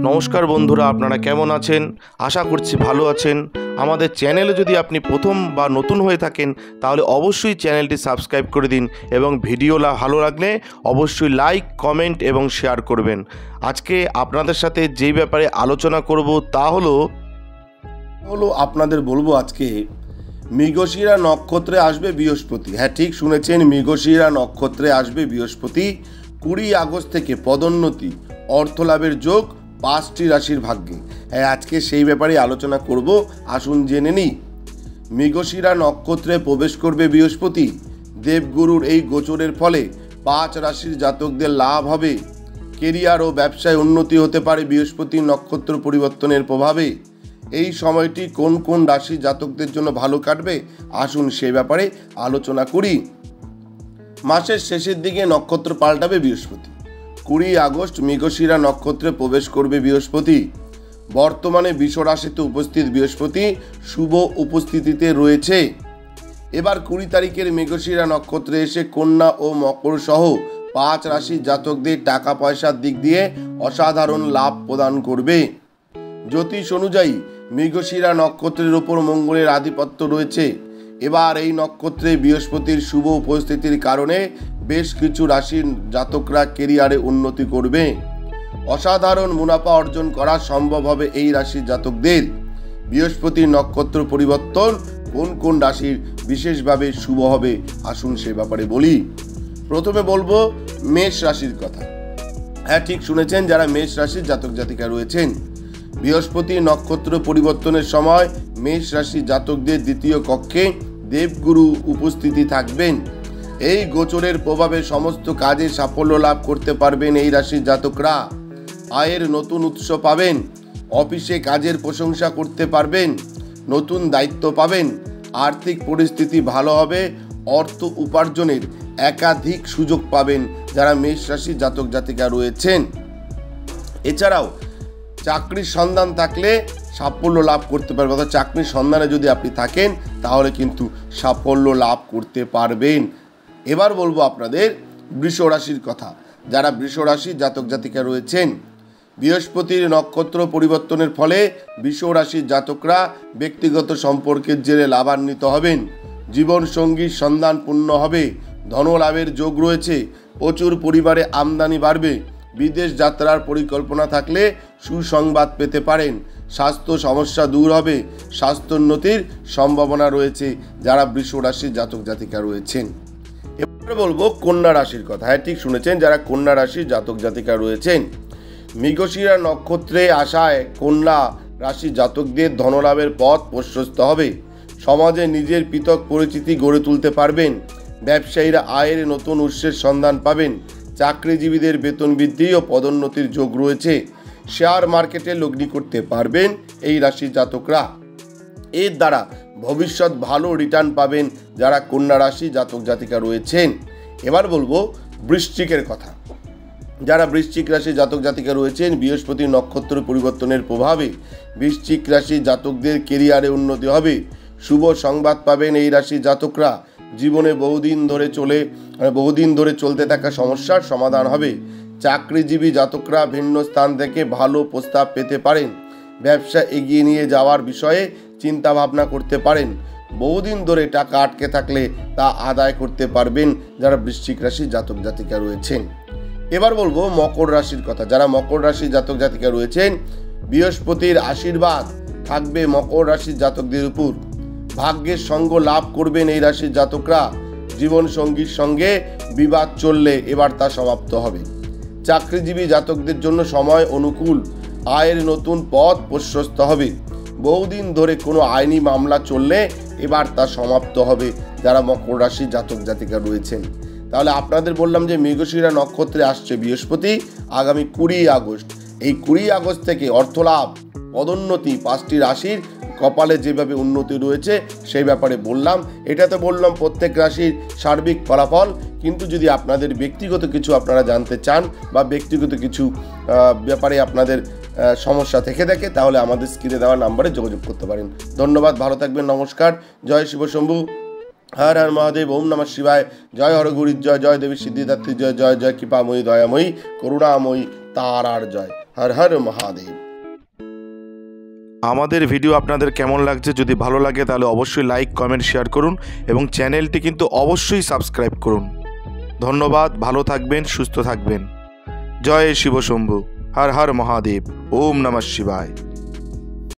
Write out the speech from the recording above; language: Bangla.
নমস্কার বন্ধুরা, আপনারা কেমন আছেন? আশা করছি ভালো আছেন। আমাদের চ্যানেলে যদি আপনি প্রথম বা নতুন হয়ে থাকেন তাহলে অবশ্যই চ্যানেলটি সাবস্ক্রাইব করে দিন এবং ভিডিও ভালো লাগলে অবশ্যই লাইক, কমেন্ট এবং শেয়ার করবেন। আজকে আপনাদের সাথে যেই ব্যাপারে আলোচনা করব তা হলো আপনাদের বলবো আজকে মৃগশিরা নক্ষত্রে আসবে বৃহস্পতি। হ্যাঁ, ঠিক শুনেছেন, মৃগশিরা নক্ষত্রে আসবে বৃহস্পতি। 20 আগস্ট থেকে পদোন্নতি, অর্থলাভের যোগ 5টি রাশির ভাগ্যে। হ্যাঁ, আজকে সেই ব্যাপারে আলোচনা করব। আসুন জেনে নিই। মৃগশিরা নক্ষত্রে প্রবেশ করবে বৃহস্পতি। দেবগুরুর এই গোচরের ফলে 5 রাশির জাতকদের লাভ হবে। কেরিয়ার ও ব্যবসায় উন্নতি হতে পারে বৃহস্পতি নক্ষত্র পরিবর্তনের প্রভাবে। এই সময়টি কোন কোন রাশি জাতকদের জন্য ভালো কাটবে, আসুন সে ব্যাপারে আলোচনা করি। মাসের শেষের দিকে নক্ষত্র পাল্টাবে বৃহস্পতি। 20 আগস্ট মৃগশিরা নক্ষত্রে প্রবেশ করবে বৃহস্পতি। বর্তমানে বৃষ রাশিতে উপস্থিত বৃহস্পতি শুভ উপস্থিতিতে রয়েছে। এবার 20 তারিখের মৃগশিরা নক্ষত্রে এসে কন্যা ও মকর সহ 5 রাশির জাতকদের টাকা পয়সার দিক দিয়ে অসাধারণ লাভ প্রদান করবে। জ্যোতিষ অনুযায়ী মৃগশিরা নক্ষত্রের ওপর মঙ্গলের আধিপত্য রয়েছে। এবার এই নক্ষত্রে বৃহস্পতির শুভ উপস্থিতির কারণে বেশ কিছু রাশির জাতকরা কেরিয়ারে উন্নতি করবে। অসাধারণ মুনাফা অর্জন করা সম্ভব হবে এই রাশির জাতকদের। বৃহস্পতির নক্ষত্র পরিবর্তন কোন কোন রাশির বিশেষভাবে শুভ হবে, আসুন সে ব্যাপারে বলি। প্রথমে বলবো মেষ রাশির কথা। হ্যাঁ, ঠিক শুনেছেন, যারা মেষ রাশির জাতক জাতিকা রয়েছেন, বৃহস্পতি নক্ষত্র পরিবর্তনের সময় মেষ রাশি জাতকদের দ্বিতীয় কক্ষে দেবগুরু উপস্থিতি থাকবেন। এই গোচরের প্রভাবে সমস্ত কাজে সাফল্য লাভ করতে পারবেন এই রাশির জাতকরা। আয়ের নতুন উৎস পাবেন। অফিসে কাজের প্রশংসা করতে পারবেন। নতুন দায়িত্ব পাবেন। আর্থিক পরিস্থিতি ভালো হবে। অর্থ উপার্জনের একাধিক সুযোগ পাবেন যারা মেষ রাশির জাতক জাতিকা রয়েছেন। এছাড়াও চাকরির সন্ধান থাকলে সাফল্য লাভ করতে পারবেন, অর্থাৎ চাকরির সন্ধানে যদি আপনি থাকেন তাহলে কিন্তু সাফল্য লাভ করতে পারবেন। এবার বলবো আপনাদের বৃষ রাশির কথা। যারা বৃষ রাশির জাতক জাতিকা রয়েছেন, বৃহস্পতির নক্ষত্র পরিবর্তনের ফলে বৃষ রাশির জাতকরা ব্যক্তিগত সম্পর্কের জেরে লাভান্বিত হবেন। জীবন সঙ্গীর সন্ধান পূর্ণ হবে। ধনলাভের যোগ রয়েছে। প্রচুর পরিমাণে আমদানি বাড়বে। বিদেশ যাত্রার পরিকল্পনা থাকলে সুসংবাদ পেতে পারেন। স্বাস্থ্য সমস্যা দূর হবে। স্বাস্থ্যোন্নতির সম্ভাবনা রয়েছে যারা বৃষ রাশির জাতক জাতিকা রয়েছেন। এবার বলবো কন্যা রাশির কথা। হ্যাঁ, ঠিক শুনেছেন, যারা কন্যা রাশির জাতক জাতিকা রয়েছেন, মৃগশিরা নক্ষত্রে আসায় কন্যা রাশির জাতকদের ধনলাভের পথ প্রশস্ত হবে। সমাজে নিজের পৃথক পরিচিতি গড়ে তুলতে পারবেন। ব্যবসায়ীরা আয়ের নতুন উৎসের সন্ধান পাবেন। চাকরিজীবীদের বেতন বৃদ্ধি ও পদোন্নতির যোগ রয়েছে। শেয়ার মার্কেটে লগ্নি করতে পারবেন এই রাশির জাতকরা। এর দ্বারা ভবিষ্যৎ ভালো রিটার্ন পাবেন যারা কন্যা রাশি জাতক জাতিকা রয়েছেন। এবার বলবো বৃশ্চিকের কথা। যারা বৃশ্চিক রাশি জাতক জাতিকা রয়েছেন, বৃহস্পতি নক্ষত্র পরিবর্তনের প্রভাবে বৃশ্চিক রাশি জাতকদের কেরিয়ারে উন্নতি হবে। শুভ সংবাদ পাবেন এই রাশি জাতকরা। জীবনে বহুদিন ধরে চলতে থাকা সমস্যার সমাধান হবে। চাকরিজীবী জাতকরা ভিন্ন স্থান থেকে ভালো প্রস্তাব পেতে পারেন। ব্যবসা এগিয়ে নিয়ে যাওয়ার বিষয়ে চিন্তা ভাবনা করতে পারেন। বহুদিন ধরে টাকা আটকে থাকলে তা আদায় করতে পারবেন যারা বৃশ্চিক রাশি জাতক জাতিকা রয়েছেন। এবার বলবো মকর রাশির কথা। যারা মকর রাশি জাতক জাতিকা রয়েছেন, বৃহস্পতির আশীর্বাদ থাকবে মকর রাশির জাতকদের উপর। ভাগ্যের সঙ্গ লাভ করবেন এই রাশির জাতকরা। জীবন সঙ্গীর সঙ্গে বিবাদ চললে এবার তা সমাপ্ত হবে। চাকরিজীবী জাতকদের জন্য সময় অনুকূল। আয়ের নতুন পথ প্রশস্ত হবে। বহুদিন ধরে কোনো আইনি মামলা চললে এবার তা সমাপ্ত হবে যারা মকর রাশির জাতক জাতিকা রয়েছেন। তাহলে আপনাদের বললাম যে মৃগশিরা নক্ষত্রে আসছে বৃহস্পতি আগামী 20 আগস্ট। এই 20 আগস্ট থেকে অর্থলাভ, পদোন্নতি, 5টি রাশির কপালে যেভাবে উন্নতি রয়েছে সেই ব্যাপারে বললাম। এটা তো বললাম প্রত্যেক রাশির সার্বিক ফলাফল, কিন্তু যদি আপনাদের ব্যক্তিগত কিছু আপনারা জানতে চান বা ব্যক্তিগত কিছু ব্যাপারে আপনাদের সমস্যা থেকে থাকে তাহলে আমাদের স্ক্রিনে দেওয়া নাম্বারে যোগাযোগ করতে পারেন। ধন্যবাদ, ভালো থাকবেন, নমস্কার। জয় শিব শম্ভু, हर हर महादेव, ओम नमः शिवाय। जय हरगुरी जय, जय देवी सिद्धिदात्री जय, जय जय कृपामयी दयामयी करुणामयी तारार जय। হর হর মহাদেব। আমাদের ভিডিও আপনাদের কেমন লাগছে? যদি ভালো লাগে তাহলে অবশ্যই লাইক, কমেন্ট, শেয়ার করুন এবং চ্যানেলটি কিন্তু অবশ্যই সাবস্ক্রাইব করুন। ধন্যবাদ। ভালো থাকবেন, সুস্থ থাকবেন। জয় শিব শম্ভু। হর হর মহাদেব। ওম নমঃ শিবায়।